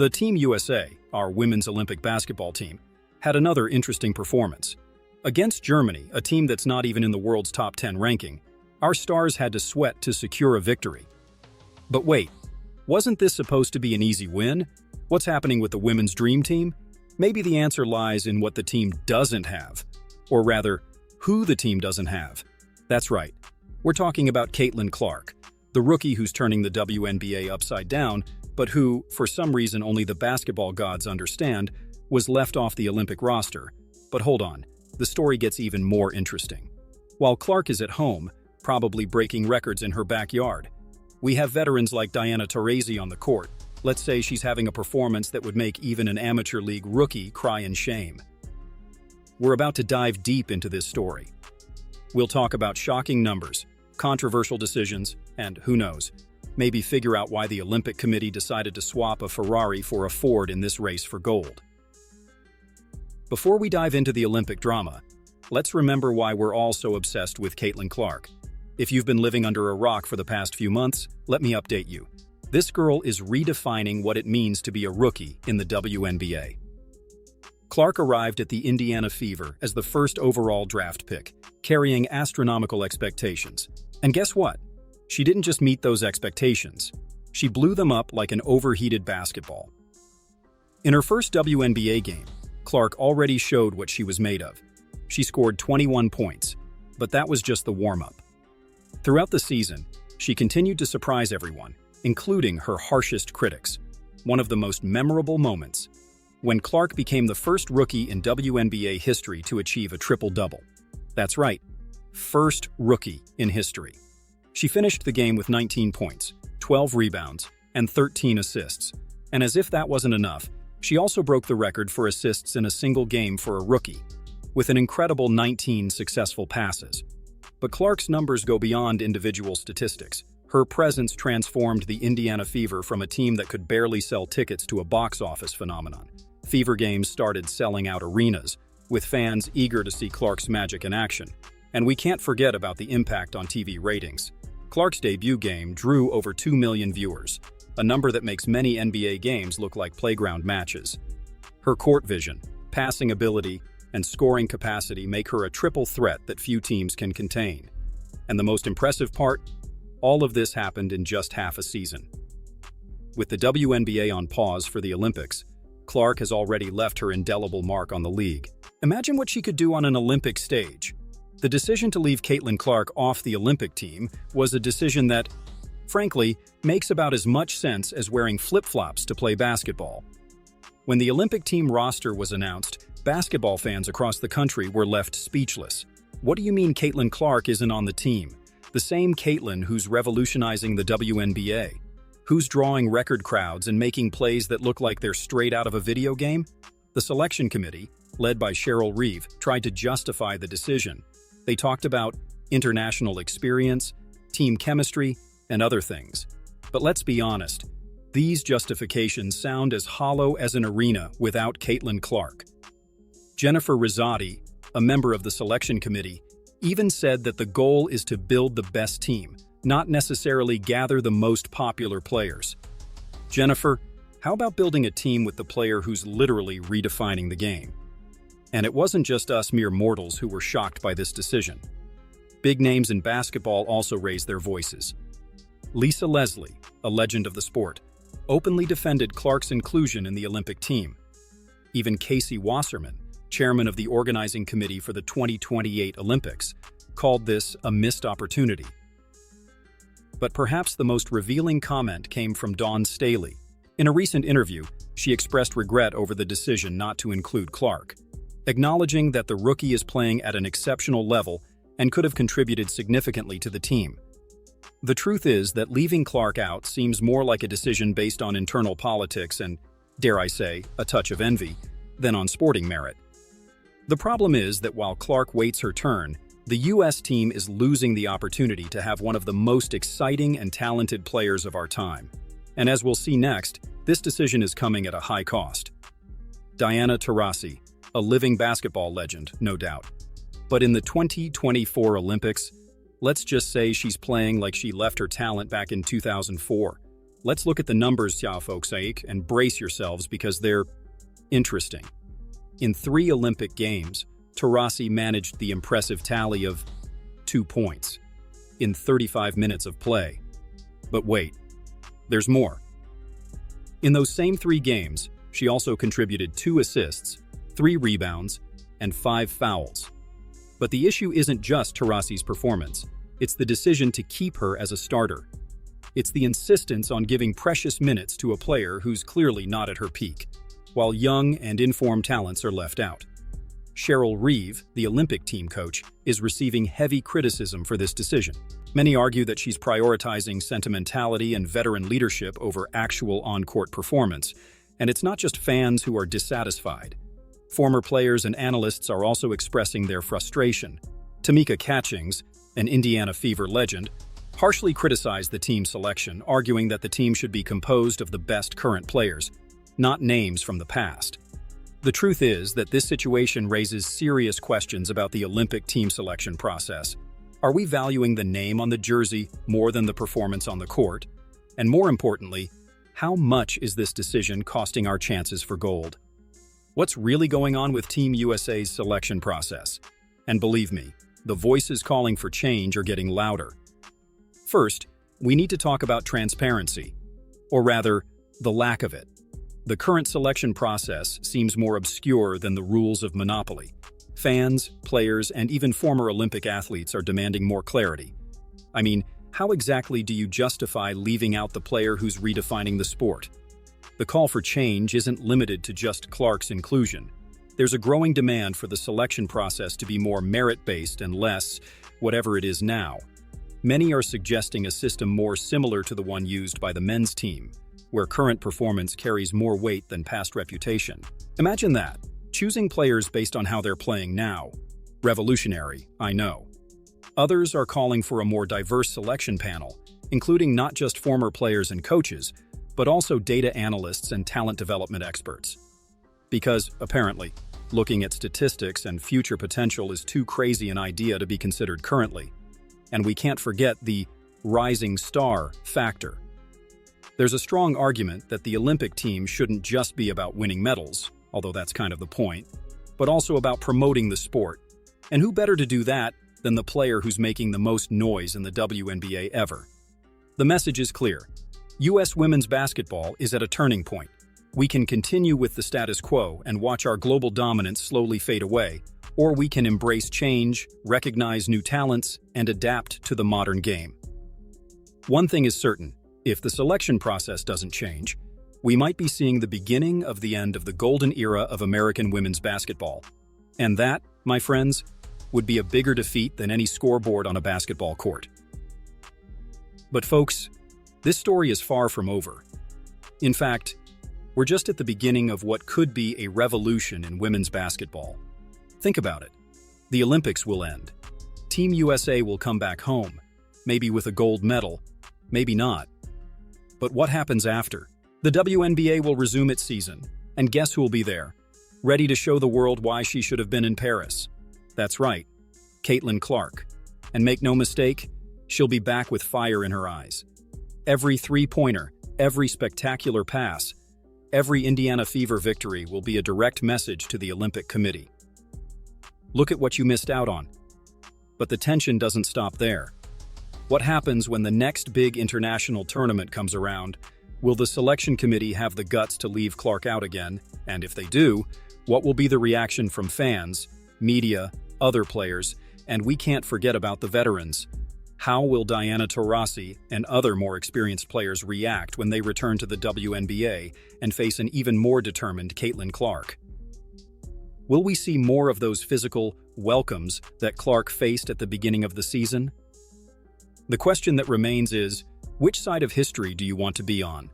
The Team USA, our women's Olympic basketball team, had another interesting performance. Against Germany, a team that's not even in the world's top 10 ranking, our stars had to sweat to secure a victory. But wait, wasn't this supposed to be an easy win? What's happening with the women's dream team? Maybe the answer lies in what the team doesn't have, or rather, who the team doesn't have. That's right, we're talking about Caitlyn Clark, the rookie who's turning the WNBA upside down, but who, for some reason only the basketball gods understand, was left off the Olympic roster. But hold on, the story gets even more interesting. While Clark is at home, probably breaking records in her backyard, we have veterans like Taurasi on the court. Let's say she's having a performance that would make even an amateur league rookie cry in shame. We're about to dive deep into this story. We'll talk about shocking numbers, controversial decisions, and who knows, maybe figure out why the Olympic Committee decided to swap a Ferrari for a Ford in this race for gold. Before we dive into the Olympic drama, let's remember why we're all so obsessed with Caitlyn Clark. If you've been living under a rock for the past few months, let me update you. This girl is redefining what it means to be a rookie in the WNBA. Clark arrived at the Indiana Fever as the first overall draft pick, carrying astronomical expectations. And guess what? She didn't just meet those expectations. She blew them up like an overheated basketball. In her first WNBA game, Clark already showed what she was made of. She scored 21 points, but that was just the warm-up. Throughout the season, she continued to surprise everyone, including her harshest critics. One of the most memorable moments, when Clark became the first rookie in WNBA history to achieve a triple-double. That's right, first rookie in history. She finished the game with 19 points, 12 rebounds, and 13 assists. And as if that wasn't enough, she also broke the record for assists in a single game for a rookie, with an incredible 19 successful passes. But Clark's numbers go beyond individual statistics. Her presence transformed the Indiana Fever from a team that could barely sell tickets to a box office phenomenon. Fever games started selling out arenas, with fans eager to see Clark's magic in action. And we can't forget about the impact on TV ratings. Clark's debut game drew over 2 million viewers, a number that makes many NBA games look like playground matches. Her court vision, passing ability, and scoring capacity make her a triple threat that few teams can contain. And the most impressive part? All of this happened in just half a season. With the WNBA on pause for the Olympics, Clark has already left her indelible mark on the league. Imagine what she could do on an Olympic stage. The decision to leave Caitlyn Clark off the Olympic team was a decision that, frankly, makes about as much sense as wearing flip-flops to play basketball. When the Olympic team roster was announced, basketball fans across the country were left speechless. What do you mean Caitlyn Clark isn't on the team? The same Caitlyn who's revolutionizing the WNBA? Who's drawing record crowds and making plays that look like they're straight out of a video game? The selection committee, led by Cheryl Reeve, tried to justify the decision. They talked about international experience, team chemistry, and other things. But let's be honest, these justifications sound as hollow as an arena without Caitlyn Clark. Jennifer Rizzotti, a member of the selection committee, even said that the goal is to build the best team, not necessarily gather the most popular players. Jennifer, how about building a team with the player who's literally redefining the game? And it wasn't just us mere mortals who were shocked by this decision. Big names in basketball also raised their voices. Lisa Leslie, a legend of the sport, openly defended Clark's inclusion in the Olympic team. Even Casey Wasserman, chairman of the organizing committee for the 2028 Olympics, called this a missed opportunity. But perhaps the most revealing comment came from Dawn Staley. In a recent interview, she expressed regret over the decision not to include Clark, acknowledging that the rookie is playing at an exceptional level and could have contributed significantly to the team. The truth is that leaving Clark out seems more like a decision based on internal politics and, dare I say, a touch of envy, than on sporting merit. The problem is that while Clark waits her turn, the U.S. team is losing the opportunity to have one of the most exciting and talented players of our time. And as we'll see next, this decision is coming at a high cost. Diana Taurasi, a living basketball legend, no doubt. But in the 2024 Olympics, let's just say she's playing like she left her talent back in 2004. Let's look at the numbers, folks, and brace yourselves because they're interesting. In 3 Olympic Games, Taurasi managed the impressive tally of 2 points in 35 minutes of play. But wait, there's more. In those same 3 games, she also contributed 2 assists, 3 rebounds, and 5 fouls. But the issue isn't just Taurasi's performance, it's the decision to keep her as a starter. It's the insistence on giving precious minutes to a player who's clearly not at her peak, while young and informed talents are left out. Cheryl Reeve, the Olympic team coach, is receiving heavy criticism for this decision. Many argue that she's prioritizing sentimentality and veteran leadership over actual on-court performance, and it's not just fans who are dissatisfied. Former players and analysts are also expressing their frustration. Tamika Catchings, an Indiana Fever legend, harshly criticized the team selection, arguing that the team should be composed of the best current players, not names from the past. The truth is that this situation raises serious questions about the Olympic team selection process. Are we valuing the name on the jersey more than the performance on the court? And more importantly, how much is this decision costing our chances for gold? What's really going on with Team USA's selection process? And believe me, the voices calling for change are getting louder. First, we need to talk about transparency, or rather, the lack of it. The current selection process seems more obscure than the rules of Monopoly. Fans, players, and even former Olympic athletes are demanding more clarity. I mean, how exactly do you justify leaving out the player who's redefining the sport? The call for change isn't limited to just Clark's inclusion. There's a growing demand for the selection process to be more merit-based and less whatever it is now. Many are suggesting a system more similar to the one used by the men's team, where current performance carries more weight than past reputation. Imagine that, choosing players based on how they're playing now. Revolutionary, I know. Others are calling for a more diverse selection panel, including not just former players and coaches, but also data analysts and talent development experts. Because, apparently, looking at statistics and future potential is too crazy an idea to be considered currently. And we can't forget the rising star factor. There's a strong argument that the Olympic team shouldn't just be about winning medals, although that's kind of the point, but also about promoting the sport. And who better to do that than the player who's making the most noise in the WNBA ever? The message is clear. U.S. women's basketball is at a turning point. We can continue with the status quo and watch our global dominance slowly fade away, or we can embrace change, recognize new talents, and adapt to the modern game. One thing is certain, if the selection process doesn't change, we might be seeing the beginning of the end of the golden era of American women's basketball. And that, my friends, would be a bigger defeat than any scoreboard on a basketball court. But folks, this story is far from over. In fact, we're just at the beginning of what could be a revolution in women's basketball. Think about it. The Olympics will end. Team USA will come back home, maybe with a gold medal, maybe not. But what happens after? The WNBA will resume its season, and guess who will be there? Ready to show the world why she should have been in Paris. That's right, Caitlyn Clark. And make no mistake, she'll be back with fire in her eyes. Every three-pointer, every spectacular pass, every Indiana Fever victory will be a direct message to the Olympic Committee. Look at what you missed out on. But the tension doesn't stop there. What happens when the next big international tournament comes around? Will the selection committee have the guts to leave Clark out again? And if they do, what will be the reaction from fans, media, other players, and we can't forget about the veterans? How will Diana Taurasi and other more experienced players react when they return to the WNBA and face an even more determined Caitlyn Clark? Will we see more of those physical welcomes that Clark faced at the beginning of the season? The question that remains is, which side of history do you want to be on?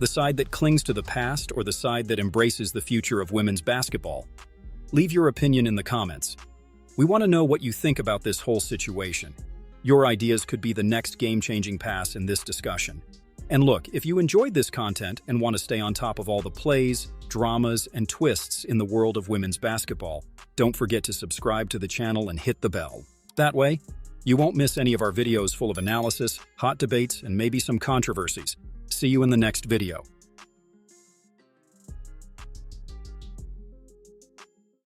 The side that clings to the past or the side that embraces the future of women's basketball? Leave your opinion in the comments. We want to know what you think about this whole situation. Your ideas could be the next game-changing pass in this discussion. And look, if you enjoyed this content and want to stay on top of all the plays, dramas, and twists in the world of women's basketball, don't forget to subscribe to the channel and hit the bell. That way, you won't miss any of our videos full of analysis, hot debates, and maybe some controversies. See you in the next video.